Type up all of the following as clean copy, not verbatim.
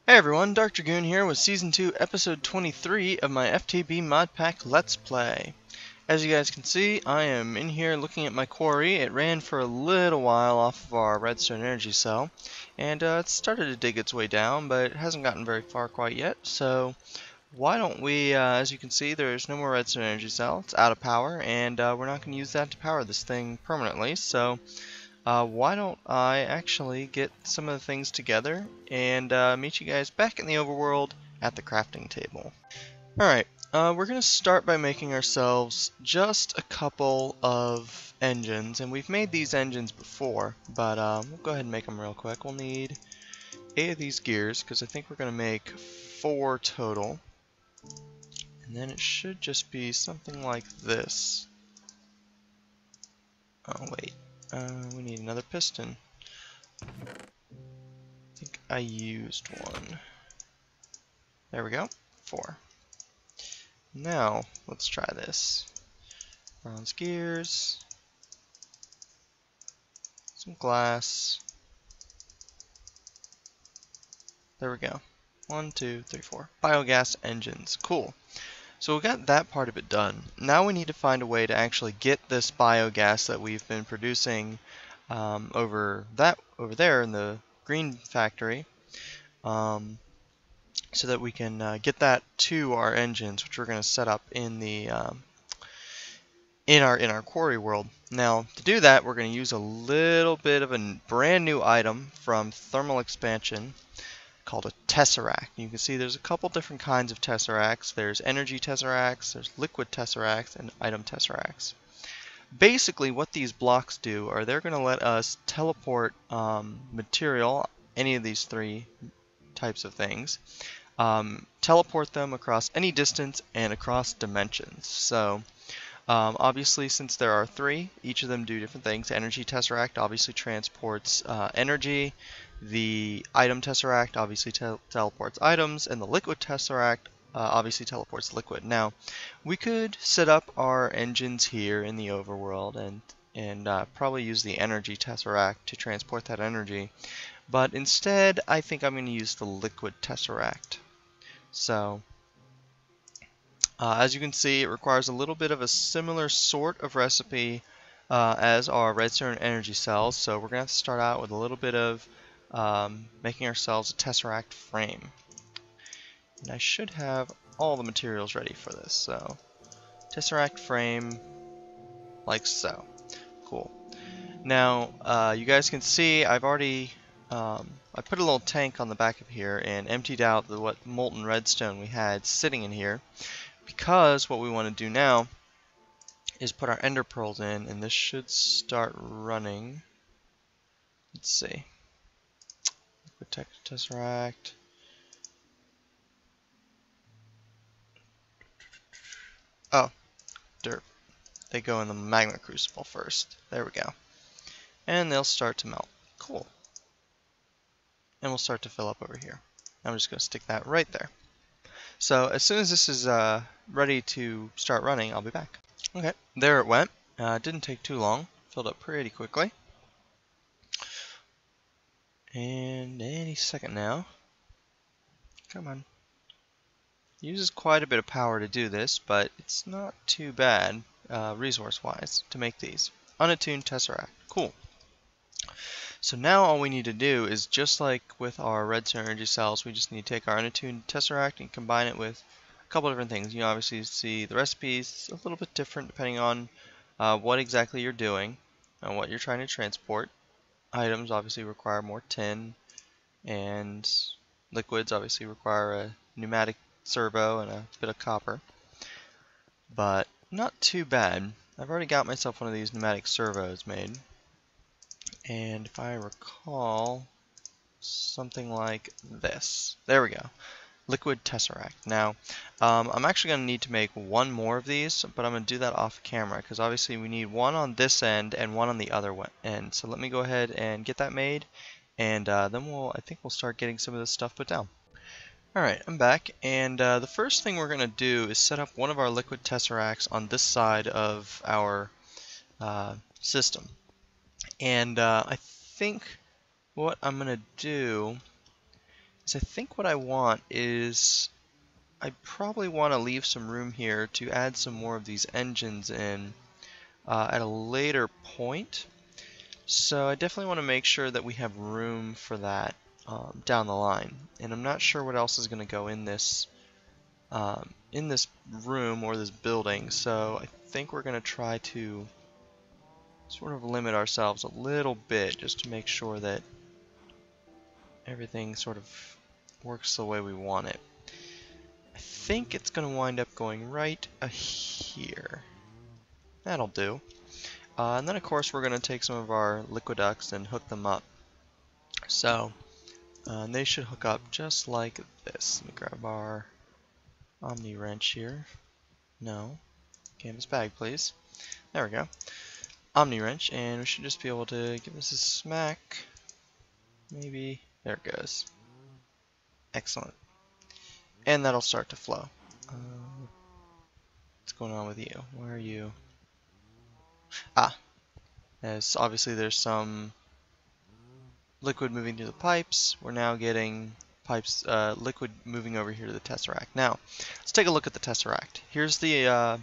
Hey everyone, DarkDragoon here with Season 2, Episode 23 of my FTB Modpack Let's Play. As you guys can see, I am in here looking at my quarry. It ran for a little while off of our redstone energy cell, and it started to dig its way down, but it hasn't gotten very far quite yet, so why don't we, as you can see, there's no more redstone energy cell. It's out of power, and we're not going to use that to power this thing permanently, so why don't I actually get some of the things together and meet you guys back in the overworld at the crafting table. Alright, we're going to start by making ourselves just a couple of engines, and we've made these engines before, but we'll go ahead and make them real quick. We'll need 8 of these gears, because I think we're going to make 4 total, and then it should just be something like this. Oh wait. We need another piston. I think I used one. There we go. 4. Now, let's try this. Bronze gears. Some glass. There we go. 1, 2, 3, 4. Biogas engines. Cool. So we got that part of it done. Now we need to find a way to actually get this biogas that we've been producing over there in the green factory, so that we can get that to our engines, which we're going to set up in the in our quarry world. Now to do that, we're going to use a little bit of a brand new item from thermal expansion called a Tesseract. You can see there's a couple different kinds of Tesseracts. There's energy Tesseracts, there's liquid Tesseracts, and item Tesseracts. Basically what these blocks do are they're going to let us teleport material, any of these 3 types of things, teleport them across any distance and across dimensions. So obviously, since there are 3, each of them do different things. Energy Tesseract obviously transports energy. The item Tesseract obviously teleports items, and the liquid Tesseract obviously teleports liquid. Now, we could set up our engines here in the overworld and probably use the energy Tesseract to transport that energy. But instead, I think I'm going to use the liquid Tesseract. So, as you can see, it requires a little bit of a similar sort of recipe as our redstone energy cells. So we're going to have to start out with a little bit of making ourselves a Tesseract frame. And I should have all the materials ready for this. So Tesseract frame, like so. Cool. Now you guys can see I've already I put a little tank on the back of here and emptied out what molten redstone we had sitting in here, because what we want to do now is put our ender pearls in, and this should start running. Let's see. Liquid Tesseract. Oh, derp. They go in the magma crucible first. There we go. And they'll start to melt. Cool. And we'll start to fill up over here. I'm just going to stick that right there. So as soon as this is ready to start running, I'll be back. Okay, there it went. It didn't take too long. Filled up pretty quickly. And any second now. Come on. Uses quite a bit of power to do this, but it's not too bad resource-wise to make these. Unattuned Tesseract. Cool. So now all we need to do is, just like with our redstone energy cells, we just need to take our unattuned Tesseract and combine it with a couple different things. You obviously see the recipes a little bit different depending on what exactly you're doing and what you're trying to transport. Items obviously require more tin, and liquids obviously require a pneumatic servo and a bit of copper. But not too bad. I've already got myself one of these pneumatic servos made. And if I recall, something like this. There we go. Liquid Tesseract. Now, I'm actually going to need to make 1 more of these, but I'm going to do that off camera, because obviously we need 1 on this end and 1 on the other end. So let me go ahead and get that made, and then I think we'll start getting some of this stuff put down. Alright, I'm back, and the first thing we're going to do is set up one of our liquid Tesseracts on this side of our system. And I think what I'm going to do is I think what I want is I probably want to leave some room here to add some more of these engines in at a later point. So I definitely want to make sure that we have room for that down the line. And I'm not sure what else is going to go in this room or this building. So I think we're going to try to sort of limit ourselves a little bit just to make sure that everything sort of works the way we want it. I think it's going to wind up going right here. That'll do. And then of course we're going to take some of our liquiducts and hook them up. So they should hook up just like this. Let me grab our Omni wrench here. No. Canvas bag, please. There we go. Omni wrench, and we should just be able to give this a smack. Maybe. There it goes. Excellent. And that'll start to flow. What's going on with you? Where are you? Ah. As obviously there's some liquid moving through the pipes. We're now getting pipes, liquid moving over here to the Tesseract. Now, let's take a look at the Tesseract. Here's the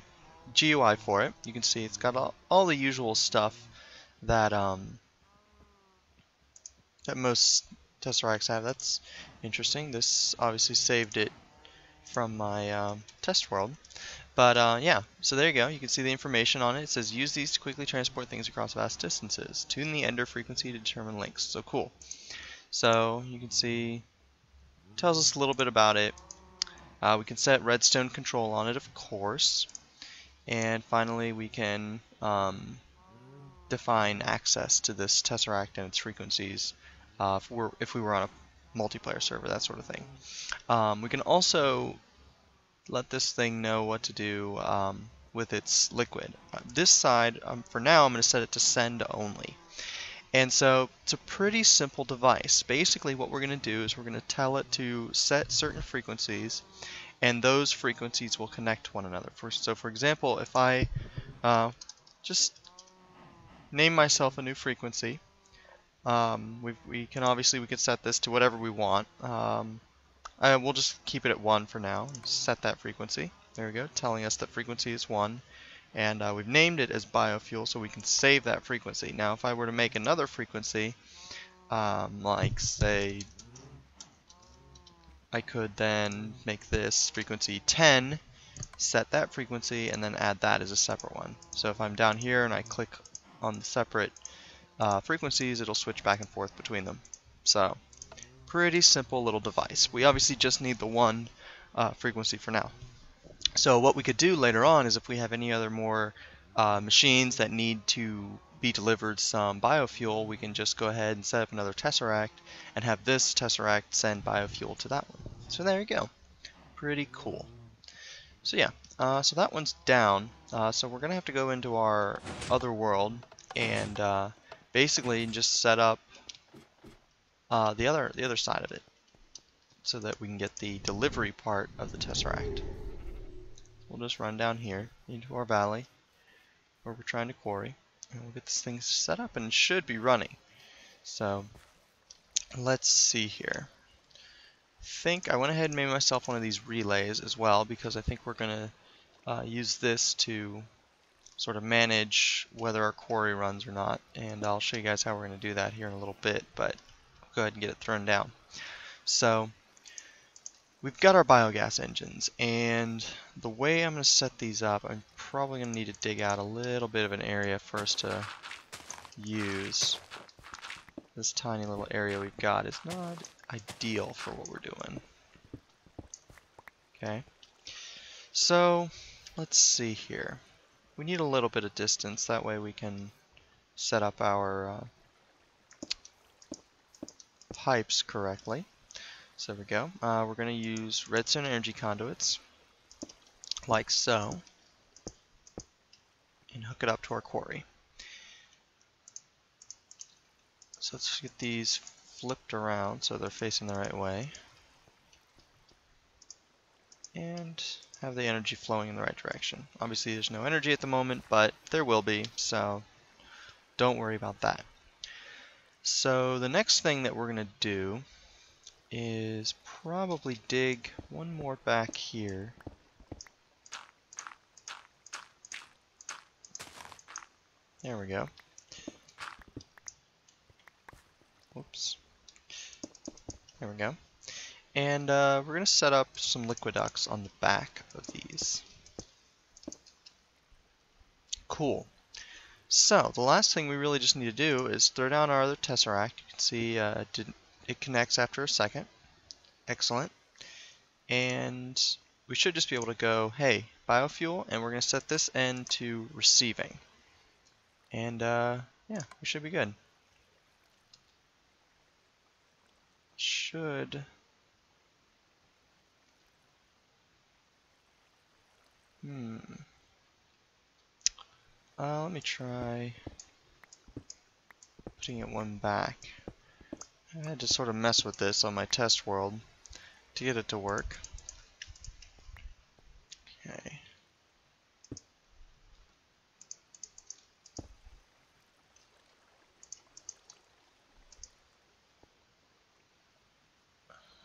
GUI for it. You can see it's got all the usual stuff that that most Tesseracts have. That's interesting. This obviously saved it from my test world. But yeah, so there you go. You can see the information on it. It says use these to quickly transport things across vast distances. Tune the ender frequency to determine links. So cool. So you can see it tells us a little bit about it. We can set redstone control on it, of course. And finally, we can define access to this Tesseract and its frequencies if we were on a multiplayer server, that sort of thing. We can also let this thing know what to do with its liquid. This side, for now, I'm going to set it to send only. And so it's a pretty simple device. Basically what we're going to do is we're going to tell it to set certain frequencies, and those frequencies will connect to one another. So for example, if I just name myself a new frequency, we can set this to whatever we want. We'll just keep it at 1 for now. Set that frequency. There we go, telling us that frequency is 1. And we've named it as biofuel, so we can save that frequency. Now, if I were to make another frequency, like say, I could then make this frequency 10, set that frequency, and then add that as a separate one. So if I'm down here and I click on the separate frequencies, it'll switch back and forth between them. So, pretty simple little device. We obviously just need the one frequency for now. So what we could do later on is if we have any other more machines that need to be delivered some biofuel, we can just go ahead and set up another Tesseract and have this Tesseract send biofuel to that one. So there you go. Pretty cool. So yeah, so that one's down. So we're going to have to go into our other world and basically just set up the other side of it so that we can get the delivery part of the Tesseract. We'll just run down here into our valley where we're trying to quarry, and we'll get this thing set up, and it should be running. So let's see here. I think I went ahead and made myself one of these relays as well, because I think we're going to use this to sort of manage whether our quarry runs or not, and I'll show you guys how we're going to do that here in a little bit, but I'll go ahead and get it thrown down. So we've got our biogas engines, and the way I'm going to set these up, I'm probably going to need to dig out a little bit of an area for us to use. This tiny little area we've got is not ideal for what we're doing. Okay, so let's see here. We need a little bit of distance, that way we can set up our pipes correctly. So there we go. We're going to use redstone energy conduits, like so, and hook it up to our quarry. So let's get these flipped around so they're facing the right way, and have the energy flowing in the right direction. Obviously there's no energy at the moment, but there will be, so don't worry about that. So the next thing that we're going to do is probably dig one more back here. There we go. Whoops. There we go. And we're going to set up some liquid ducts on the back of these. Cool. So, the last thing we really just need to do is throw down our other Tesseract. You can see it connects after a second. Excellent. And we should just be able to go, hey, biofuel, and we're going to set this end to receiving. And yeah, we should be good. Should... let me try putting it one back. I had to sort of mess with this on my test world to get it to work. Okay.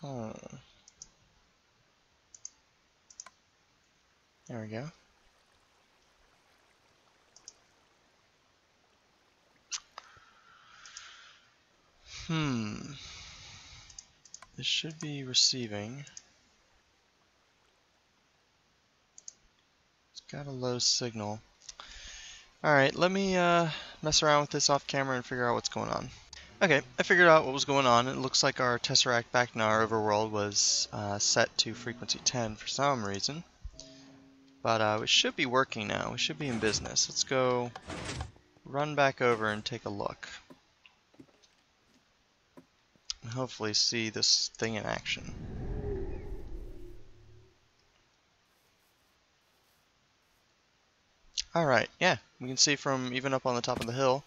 Oh. There we go. This should be receiving. It's got a low signal. Alright, let me mess around with this off camera and figure out what's going on. Okay, I figured out what was going on. It looks like our Tesseract back in our overworld was set to frequency 10 for some reason. But it should be working now. We should be in business. Let's go run back over and take a look. And hopefully see this thing in action. Alright, yeah, we can see from even up on the top of the hill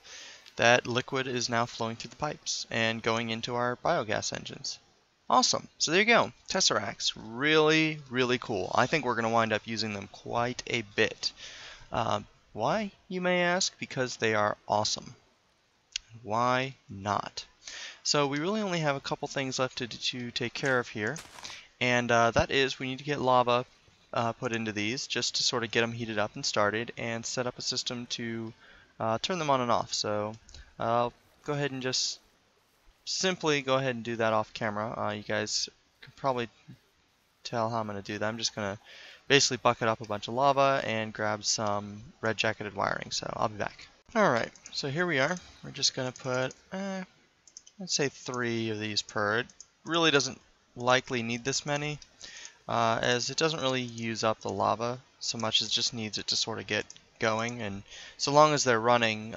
that liquid is now flowing through the pipes and going into our biogas engines. Awesome, so there you go, Tesseracts, really, really cool. I think we're going to wind up using them quite a bit. Why, you may ask? Because they are awesome. Why not? So we really only have a couple things left to take care of here, and that is we need to get lava put into these just to sort of get them heated up and started, and set up a system to turn them on and off. So I'll go ahead and just simply go ahead and do that off camera. You guys can probably tell how I'm going to do that. I'm just going to basically bucket up a bunch of lava and grab some red jacketed wiring, so I'll be back. Alright, so here we are. We're just going to put I'd say 3 of these per. It really doesn't likely need this many, as it doesn't really use up the lava so much as it just needs it to sort of get going, and so long as they're running,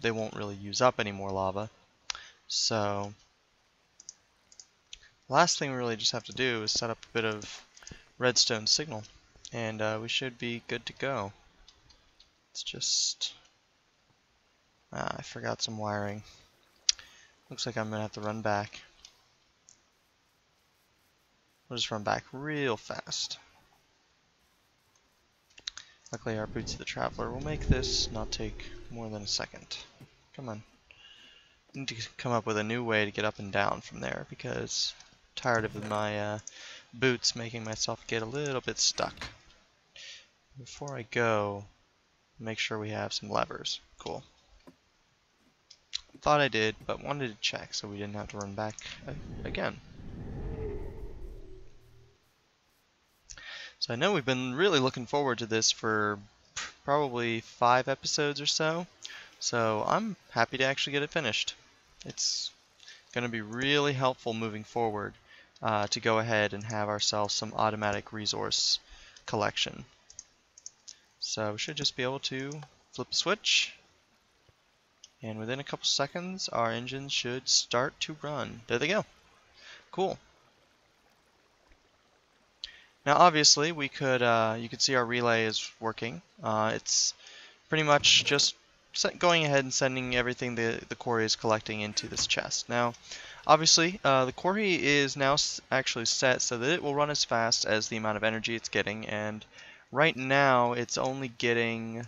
they won't really use up any more lava. So last thing we really just have to do is set up a bit of redstone signal, and we should be good to go. It's just I forgot some wiring. Looks like I'm gonna have to run back. We'll just run back real fast. Luckily our Boots of the Traveler will make this not take more than a second. Come on. I need to come up with a new way to get up and down from there, because I'm tired of my boots making myself get a little bit stuck. Before I go, make sure we have some levers. Cool. Thought I did, but wanted to check so we didn't have to run back again. So I know we've been really looking forward to this for probably 5 episodes or so. So I'm happy to actually get it finished. It's going to be really helpful moving forward to go ahead and have ourselves some automatic resource collection. So we should just be able to flip a switch, and within a couple seconds our engines should start to run. There they go. Cool. Now obviously we could you can see our relay is working. It's pretty much just going ahead and sending everything the quarry is collecting into this chest. Now obviously the quarry is now actually set so that it will run as fast as the amount of energy it's getting, and right now it's only getting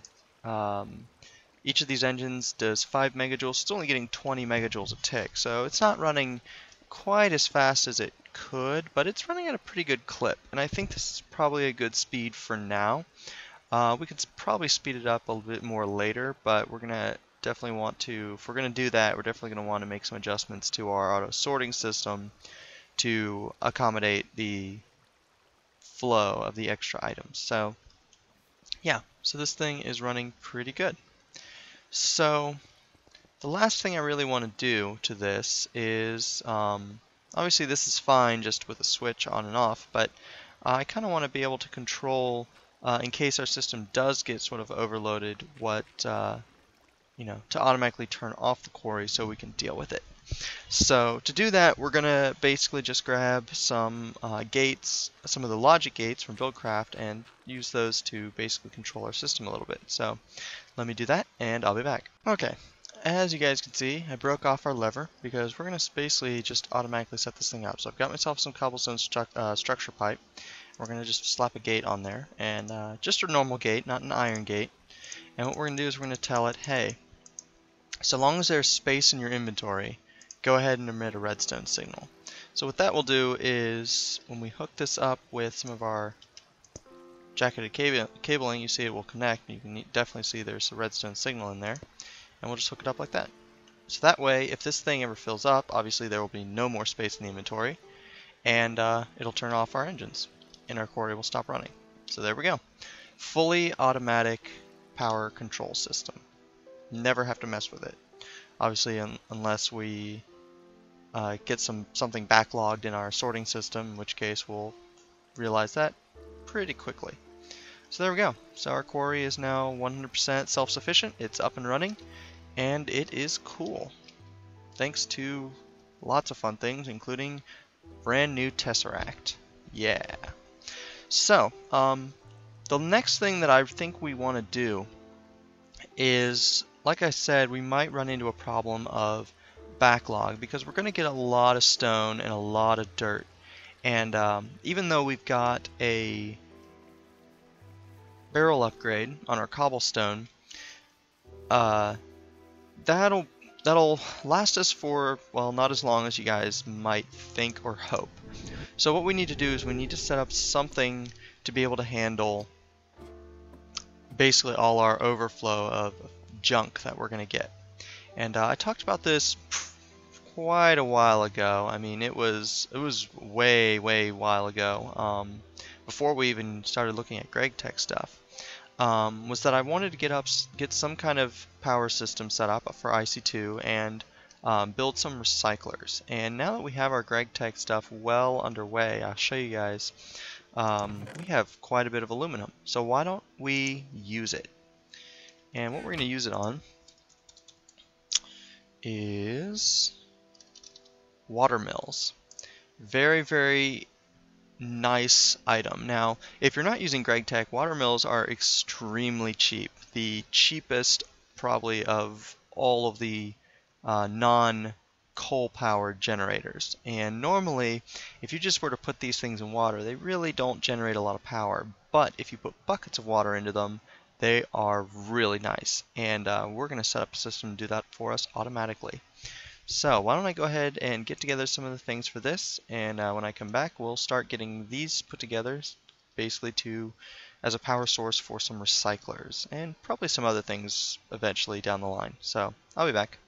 each of these engines does 5 megajoules. It's only getting 20 megajoules a tick, so it's not running quite as fast as it could, but it's running at a pretty good clip, and I think this is probably a good speed for now. We could probably speed it up a little bit more later, but we're gonna definitely want to, if we're gonna do that, we're definitely gonna want to make some adjustments to our auto sorting system to accommodate the flow of the extra items. So yeah, so this thing is running pretty good. So the last thing I really want to do to this is, obviously this is fine just with a switch on and off, but I kind of want to be able to control, in case our system does get sort of overloaded, what, you know, to automatically turn off the quarry so we can deal with it. So to do that, we're going to basically just grab some gates, some of the logic gates from Buildcraft, and use those to basically control our system a little bit. So let me do that, and I'll be back. Okay, as you guys can see, I broke off our lever because we're going to basically just automatically set this thing up. So I've got myself some cobblestone structure pipe. We're going to just slap a gate on there, and just a normal gate, not an iron gate. And what we're going to do is we're going to tell it, hey, so long as there's space in your inventory, go ahead and emit a redstone signal. So what that will do is, when we hook this up with some of our jacketed cabling, you see it will connect. You can definitely see there's a redstone signal in there. And we'll just hook it up like that. So that way, if this thing ever fills up, obviously there will be no more space in the inventory, and it'll turn off our engines, and our quarry will stop running. So there we go. Fully automatic power control system. Never have to mess with it. Obviously, unless we get something backlogged in our sorting system, in which case we'll realize that pretty quickly. So there we go. So our quarry is now 100% self-sufficient. It's up and running, and it is cool. Thanks to lots of fun things, including brand new Tesseract. Yeah. So, the next thing that I think we want to do is, like I said, we might run into a problem of backlog because we're going to get a lot of stone and a lot of dirt. And even though we've got a barrel upgrade on our cobblestone, that'll last us for, well, not as long as you guys might think or hope. So what we need to do is we need to set up something to be able to handle basically all our overflow of junk that we're going to get. And I talked about this quite a while ago. I mean, it was way while ago, before we even started looking at GregTech stuff. Was that I wanted to get some kind of power system set up for IC2 and build some recyclers. And now that we have our GregTech stuff well underway, I'll show you guys, we have quite a bit of aluminum. So why don't we use it? And what we're going to use it on is water mills. Very nice item. Now, if you're not using GregTech, water mills are extremely cheap. The cheapest probably of all of the non-coal powered generators. And normally, if you just were to put these things in water, they really don't generate a lot of power. But if you put buckets of water into them, they are really nice. And we're going to set up a system to do that for us automatically. So why don't I go ahead and get together some of the things for this, and when I come back we'll start getting these put together basically as a power source for some recyclers and probably some other things eventually down the line. So I'll be back.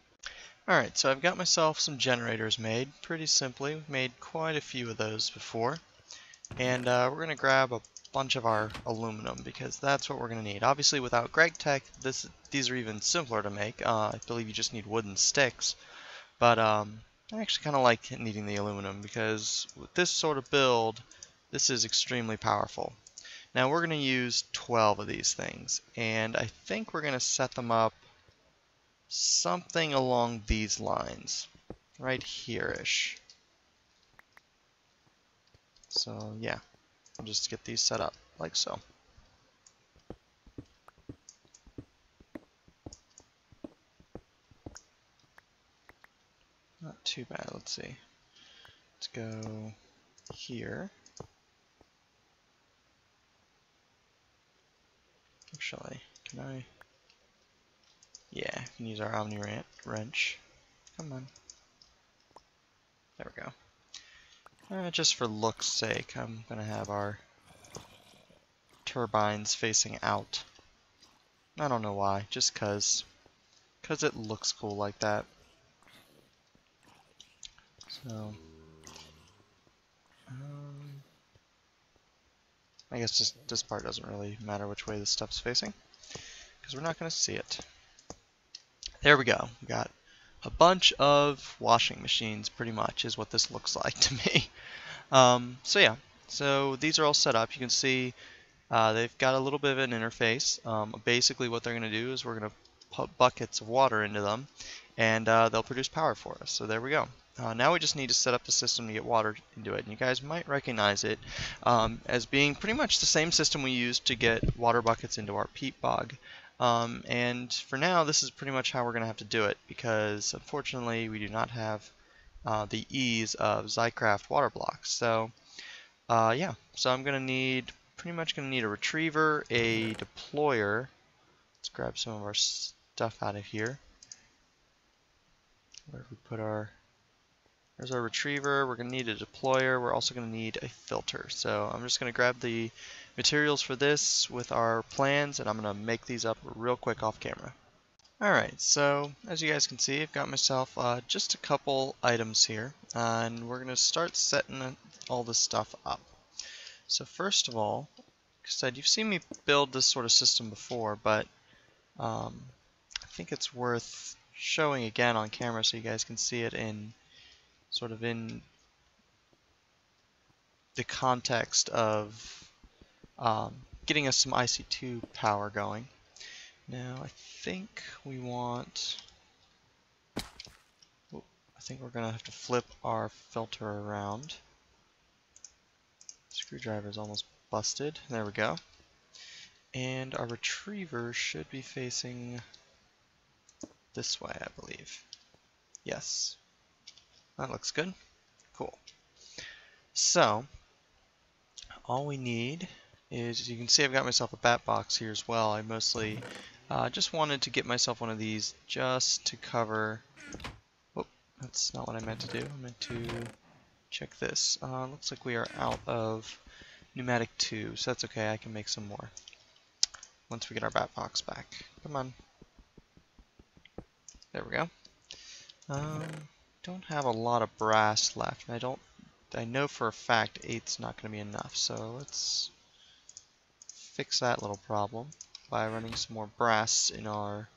Alright, so I've got myself some generators made pretty simply. We've made quite a few of those before, and we're going to grab a bunch of our aluminum because that's what we're going to need. Obviously without GregTech these are even simpler to make. I believe you just need wooden sticks. But I actually kind of like needing the aluminum because with this sort of build, this is extremely powerful. Now we're going to use 12 of these things, and I think we're going to set them up something along these lines, right here-ish. So yeah, I'll just get these set up like so. Not too bad. Let's see. Let's go here. Actually, can I? Yeah, we can use our Omni wrench. Come on. There we go. Just for look's sake, I'm going to have our turbines facing out. I don't know why, just 'cause it looks cool like that. So, I guess this part doesn't really matter which way this stuff's facing, because we're not going to see it. There we go. We got a bunch of washing machines, pretty much, is what this looks like to me. So yeah, so these are all set up. You can see they've got a little bit of an interface. Basically what they're going to do is we're going to put buckets of water into them, and they'll produce power for us. So there we go. Now we just need to set up the system to get water into it. And you guys might recognize it as being pretty much the same system we used to get water buckets into our peat bog. And for now, this is pretty much how we're going to have to do it, because unfortunately we do not have the ease of Zycraft water blocks. So yeah, so I'm pretty much going to need a retriever, a deployer. Let's grab some of our stuff out of here. Where we put there's our retriever. We're going to need a deployer. We're also going to need a filter. So I'm just going to grab the materials for this with our plans, and I'm going to make these up real quick off camera. Alright, so as you guys can see, I've got myself just a couple items here, and we're going to start setting all this stuff up. So first of all, like I said, you've seen me build this sort of system before, but I think it's worth showing again on camera so you guys can see it in the context of getting us some IC2 power going. Now I think we want, I think we're going to have to flip our filter around. Screwdriver is almost busted. There we go. And our retriever should be facing this way, I believe. Yes. That looks good. Cool. So, all we need is, you can see I've got myself a bat box here as well. I mostly just wanted to get myself one of these just to cover. Oh, that's not what I meant to do. I meant to check this. Looks like we are out of pneumatic tubes. That's okay, I can make some more once we get our bat box back. Come on. There we go. Don't have a lot of brass left, and I know for a fact 8's not going to be enough, so let's fix that little problem by running some more brass in our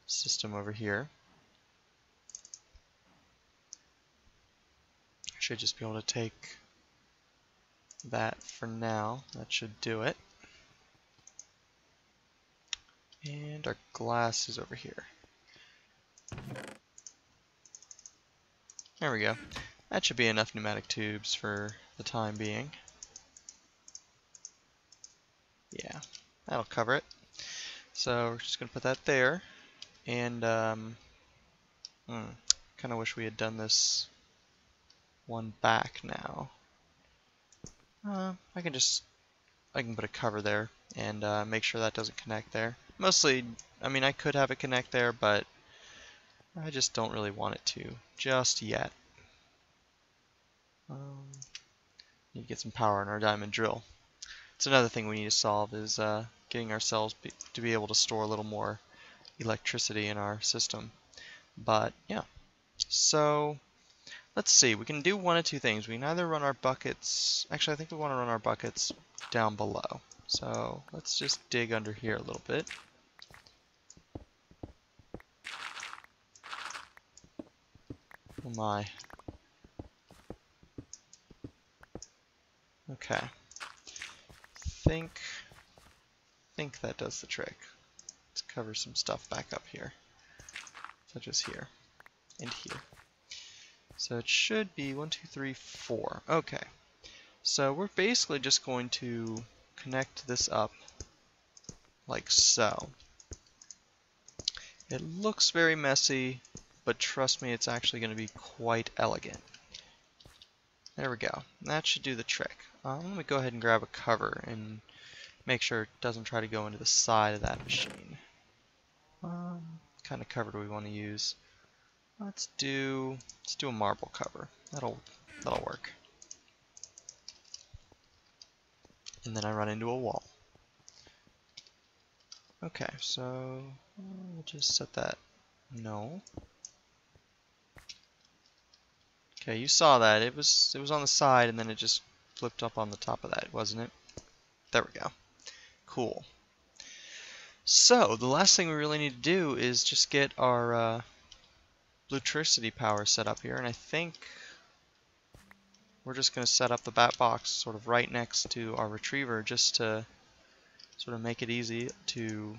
system over here. I should just be able to take that for now. That should do it. And our glass is over here. There we go. That should be enough pneumatic tubes for the time being. Yeah, that'll cover it. So we're just going to put that there. And kind of wish we had done this one back now. I can put a cover there and make sure that doesn't connect there. Mostly, I mean, I could have it connect there, but I just don't really want it to just yet. Need to get some power in our diamond drill. It's another thing we need to solve, is getting ourselves to be able to store a little more electricity in our system. But yeah, so let's see. We can do one of two things. We can either run our buckets. Actually, I think we want to run our buckets down below. So let's just dig under here a little bit. Oh my. Okay. Think that does the trick. Let's cover some stuff back up here, such as here and here. So it should be 1, 2, 3, 4. Okay. So we're basically just going to connect this up like so. It looks very messy, but trust me, it's actually going to be quite elegant. There we go. That should do the trick. Let me go ahead and grab a cover and make sure it doesn't try to go into the side of that machine. What kind of cover do we want to use? Let's do a marble cover. That'll work. and then I run into a wall. Okay, so we'll just set that. No. Okay, you saw that. It was on the side, and then it just flipped up on the top of that, wasn't it? There we go. Cool. So the last thing we really need to do is just get our electricity power set up here, and I think we're just going to set up the bat box sort of right next to our retriever just to sort of make it easy to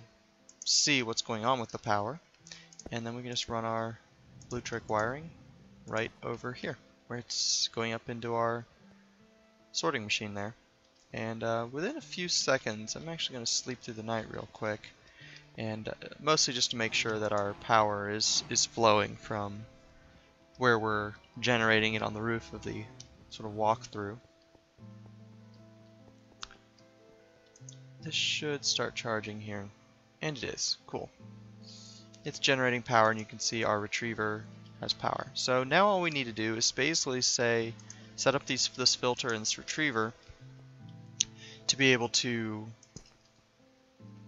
see what's going on with the power. And then we can just run our blue trick wiring right over here where it's going up into our sorting machine there. And within a few seconds, I'm actually going to sleep through the night real quick, and mostly just to make sure that our power is flowing from where we're generating it on the roof of the sort of walk-through. This should start charging here, and it is. Cool. It's generating power, and you can see our retriever has power. So now all we need to do is basically set up this filter and this retriever to be able to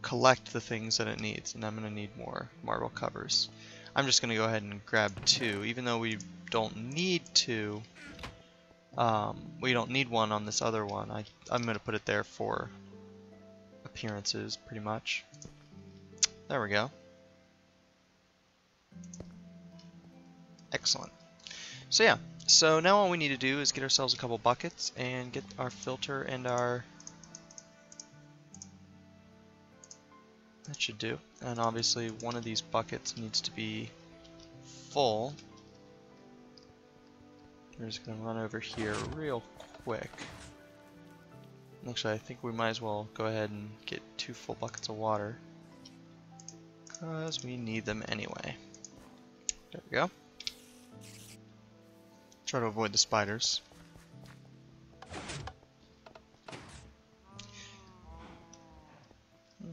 collect the things that it needs, and I'm going to need more marble covers. I'm just going to go ahead and grab 2, even though we don't need to. We don't need one on this other one. I'm going to put it there for appearances, pretty much. There we go. Excellent. So yeah, so now all we need to do is get ourselves a couple buckets and get our filter and our... That should do. And obviously one of these buckets needs to be full. We're just going to run over here real quick. Actually, I think we might as well go ahead and get 2 full buckets of water, because we need them anyway. There we go. Try to avoid the spiders.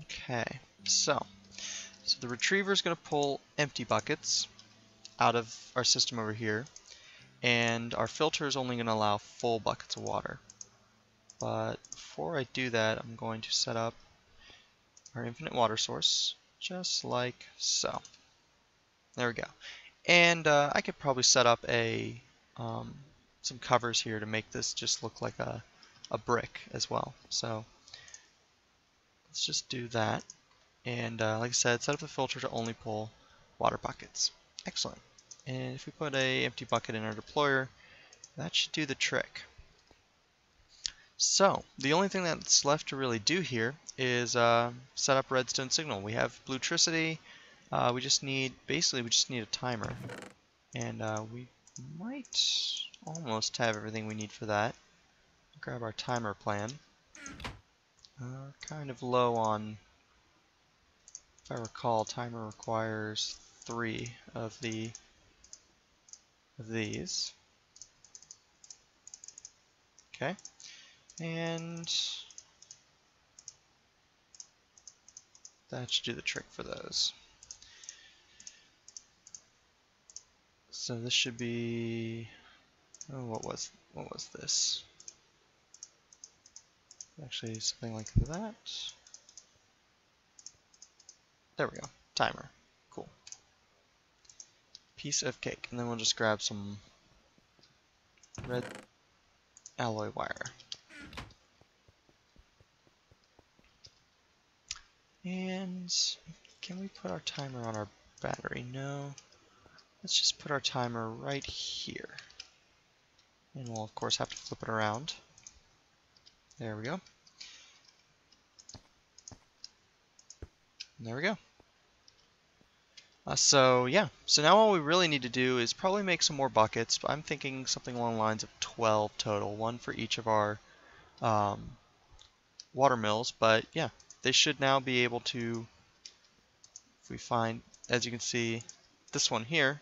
Okay, so the retriever is going to pull empty buckets out of our system over here, and our filter is only going to allow full buckets of water. But before I do that, I'm going to set up our infinite water source, just like so. There we go. And I could probably set up some covers here to make this just look like a brick as well. So let's just do that. And like I said, set up the filter to only pull water buckets. Excellent. And if we put an empty bucket in our deployer, that should do the trick. So the only thing that's left to really do here is set up redstone signal. We have bluetricity. We just need a timer, and we might almost have everything we need for that. Grab our timer plan. Kind of low on, if I recall, timer requires 3 of these. Okay. And that should do the trick for those. So this should be, oh, what was this? Actually, something like that. There we go. Timer. Cool. Piece of cake. And then we'll just grab some red alloy wire. And can we put our timer on our battery? No. Let's just put our timer right here. And we'll of course have to flip it around. There we go. And there we go. So yeah, so now all we really need to do is probably make some more buckets, but I'm thinking something along the lines of 12 total, 1 for each of our water mills. But yeah, they should now be able to, if we find, as you can see, this one here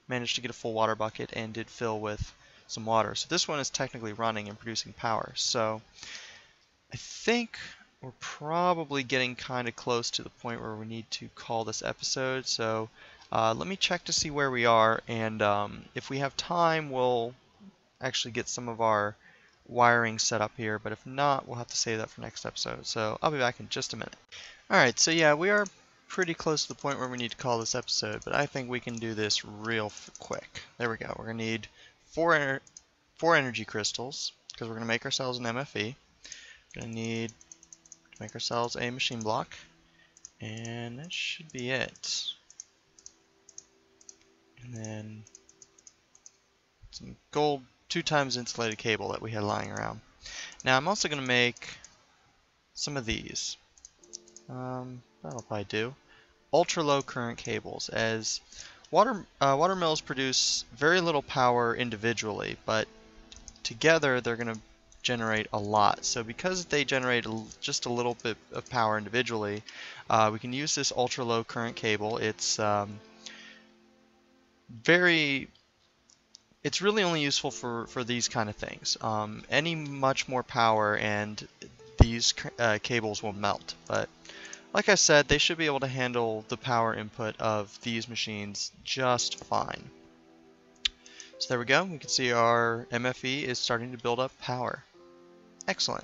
managed to get a full water bucket and did fill with some water. So this one is technically running and producing power. So I think we're probably getting kind of close to the point where we need to call this episode. So let me check to see where we are, and if we have time, we'll actually get some of our wiring set up here, but if not, we'll have to save that for next episode. So I'll be back in just a minute. Alright, so yeah, we are pretty close to the point where we need to call this episode, but I think we can do this real quick. There we go. We're going to need four energy crystals, because we're going to make ourselves an MFE. We're going to need to make ourselves a machine block, and that should be it. And then some gold 2x insulated cable that we had lying around. Now I'm also going to make some of these. That'll probably do. Ultra low current cables, as water mills produce very little power individually, but together they're going to generate a lot. So because they generate just a little bit of power individually, we can use this ultra low current cable. It's it's really only useful for these kind of things. Any much more power and these cables will melt, but like I said, they should be able to handle the power input of these machines just fine. So there we go. We can see our MFE is starting to build up power. Excellent.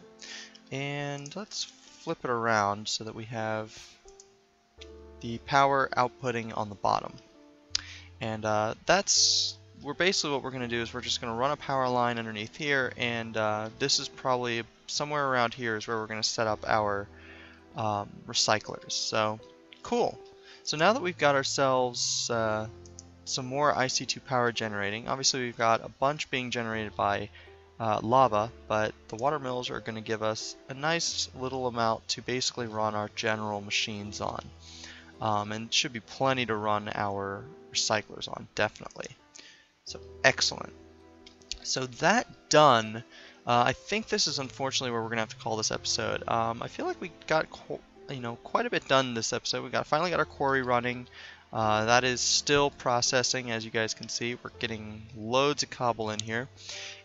And let's flip it around so that we have the power outputting on the bottom. And basically what we're going to do is we're just going to run a power line underneath here, and this is probably somewhere around here is where we're going to set up our recyclers. So cool. So now that we've got ourselves some more IC2 power generating, obviously we've got a bunch being generated by lava, but the water mills are going to give us a nice little amount to basically run our general machines on. And should be plenty to run our recyclers on, definitely. So excellent. So that done, I think this is unfortunately where we're gonna have to call this episode. I feel like we got quite a bit done this episode. We finally got our quarry running. That is still processing, as you guys can see. We're getting loads of cobble in here,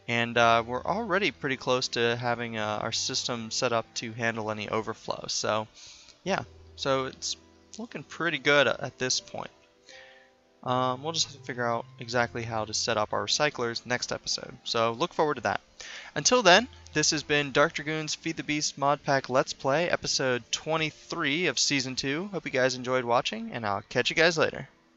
and we're already pretty close to having our system set up to handle any overflow. So yeah, so it's looking pretty good at this point. We'll just have to figure out exactly how to set up our recyclers next episode. So look forward to that. Until then, this has been DarkDragoon's Feed the Beast Mod Pack Let's Play, episode 23 of Season 2. Hope you guys enjoyed watching, and I'll catch you guys later.